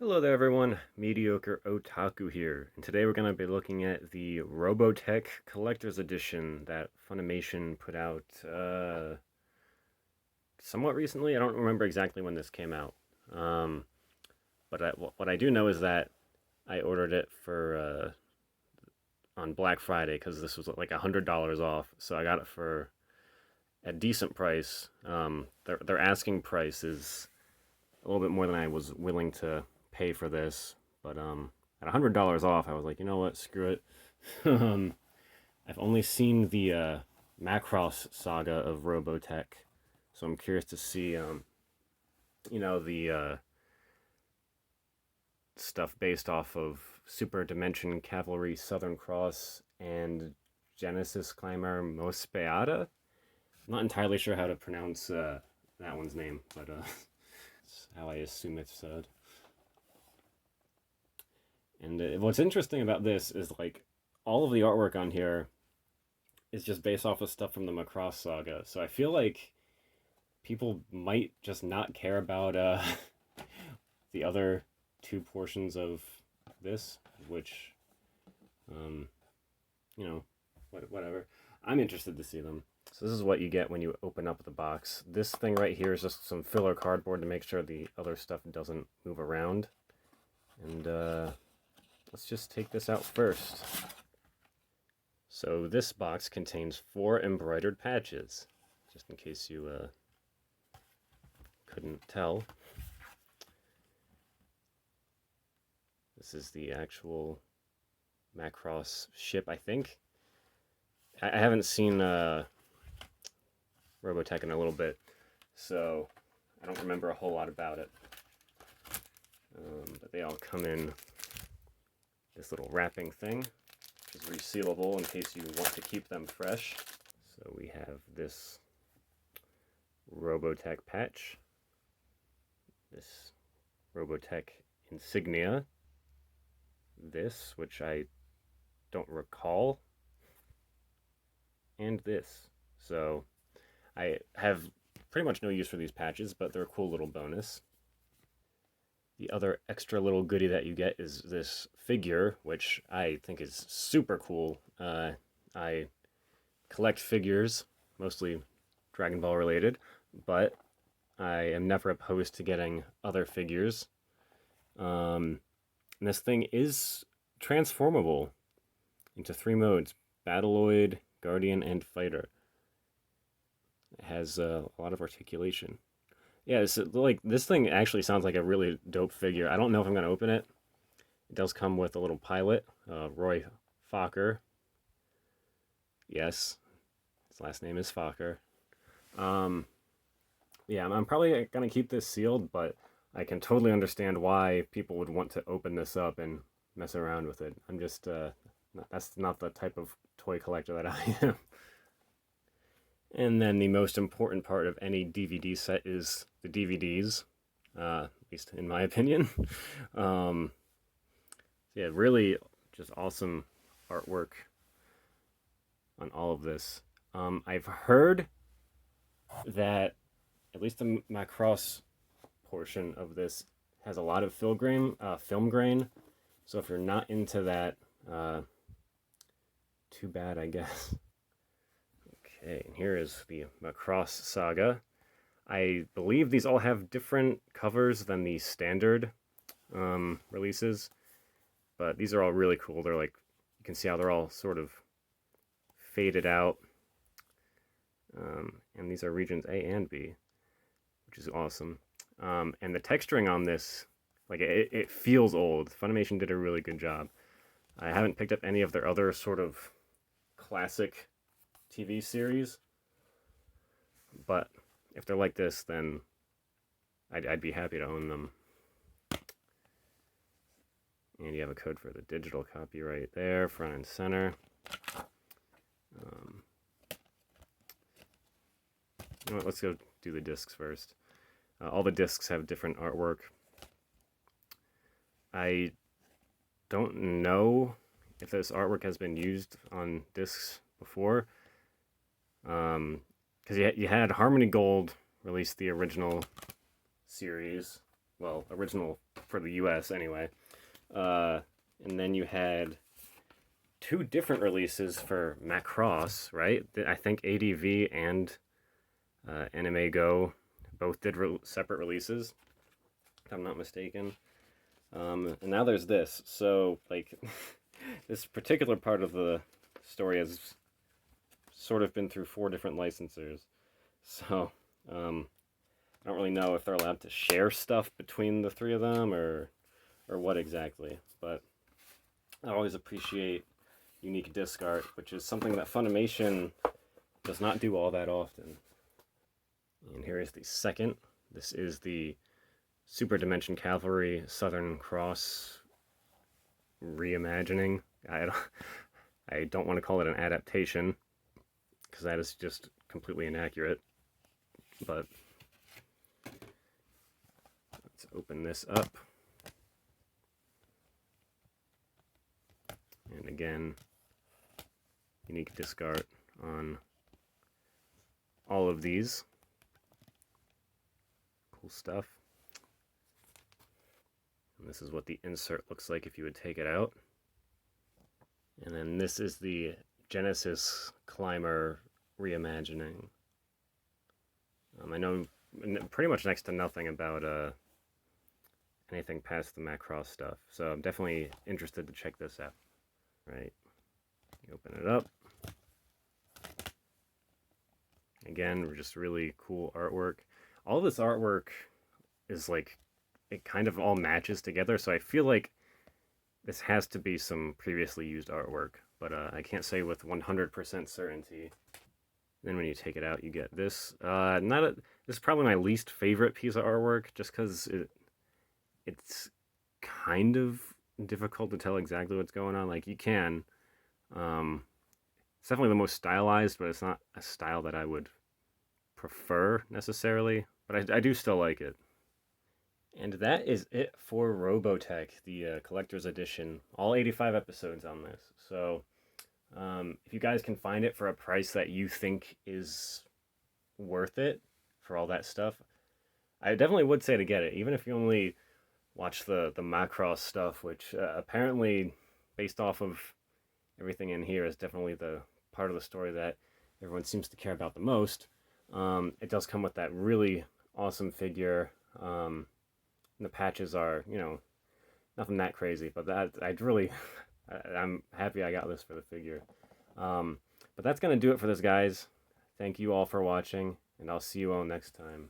Hello there everyone, Mediocre Otaku here, and today we're going to be looking at the Robotech Collector's Edition that Funimation put out somewhat recently. I don't remember exactly when this came out, um, but what I do know is that I ordered it for on Black Friday because this was like $100 off, so I got it for a decent price. Their asking price is a little bit more than I was willing to pay for this, but at $100 off, I was like, you know what, screw it. um, I've only seen the Macross saga of Robotech, so I'm curious to see, the stuff based off of Super Dimension Cavalry Southern Cross and Genesis Climber Mospeada. I'm not entirely sure how to pronounce that one's name, but that's how I assume it's said. And what's interesting about this is like all of the artwork on here is just based off of stuff from the Macross saga. So I feel like people might just not care about the other two portions of this, which, um, whatever. I'm interested to see them. So this is what you get when you open up the box. This thing right here is just some filler cardboard to make sure the other stuff doesn't move around. And let's just take this out first. So this box contains 4 embroidered patches, just in case you couldn't tell. This is the actual Macross ship, I think. I haven't seen Robotech in a little bit, so I don't remember a whole lot about it. But they all come in this little wrapping thing, which is resealable in case you want to keep them fresh. So we have this Robotech patch, this Robotech insignia, this, which I don't recall, and this. So I have pretty much no use for these patches, but they're a cool little bonus. The other extra little goodie that you get is this figure, which I think is super cool. I collect figures, mostly Dragon Ball related, but I am never opposed to getting other figures. And this thing is transformable into 3 modes: Battleoid, Guardian, and Fighter. It has a lot of articulation. Yeah, so, like, this thing actually sounds like a really dope figure. I don't know if I'm going to open it. It does come with a little pilot, Roy Fokker. Yes, his last name is Fokker. Yeah, I'm probably going to keep this sealed, but I can totally understand why people would want to open this up and mess around with it. I'm just, that's not the type of toy collector that I am. And then the most important part of any DVD set is the DVDs, at least in my opinion. Yeah, really just awesome artwork on all of this. I've heard that at least the Macross portion of this has a lot of film grain. So if you're not into that, too bad, I guess. Okay, and here is the Macross Saga. I believe these all have different covers than the standard releases, but these are all really cool. They're like, you can see how they're all sort of faded out. And these are regions A and B, which is awesome. And the texturing on this, like, it feels old. Funimation did a really good job. I haven't picked up any of their other sort of classic TV series, but if they're like this, then I'd be happy to own them. And you have a code for the digital copy right there, front and center. You know what, let's go do the discs first. All the discs have different artwork. I don't know if this artwork has been used on discs before. Because you had Harmony Gold release the original series well, original for the US anyway. And then you had two different releases for Macross, right? I think ADV and Anime Go both did separate releases, if I'm not mistaken. And now there's this. So, like, this particular part of the story has sort of been through 4 different licensors. So, I don't really know if they're allowed to share stuff between the 3 of them or what exactly. But I always appreciate unique disc art, which is something that Funimation does not do all that often. And here is the second. This is the Super Dimension Cavalry Southern Cross reimagining. I don't want to call it an adaptation, because that is just completely inaccurate. But let's open this up. And again, unique disc art on all of these. Cool stuff. And this is what the insert looks like if you would take it out. And then this is the Genesis Climber reimagining. I know pretty much next to nothing about anything past the Macross stuff, so I'm definitely interested to check this out. Right, you open it up. Again, just really cool artwork. All this artwork is like, it kind of all matches together, so I feel like this has to be some previously used artwork, but I can't say with 100% certainty. Then when you take it out, you get this. This is probably my least favorite piece of artwork, just because it's kind of difficult to tell exactly what's going on. Like, you can. It's definitely the most stylized, but it's not a style that I would prefer necessarily. But I do still like it. And that is it for Robotech, the collector's edition. All 85 episodes on this. So if you guys can find it for a price that you think is worth it for all that stuff, I definitely would say to get it, even if you only watch the Macross stuff, which apparently, based off of everything in here, is definitely the part of the story that everyone seems to care about the most. It does come with that really awesome figure. The patches are, nothing that crazy, but I'm happy I got this for the figure. But that's going to do it for this, guys. Thank you all for watching, and I'll see you all next time.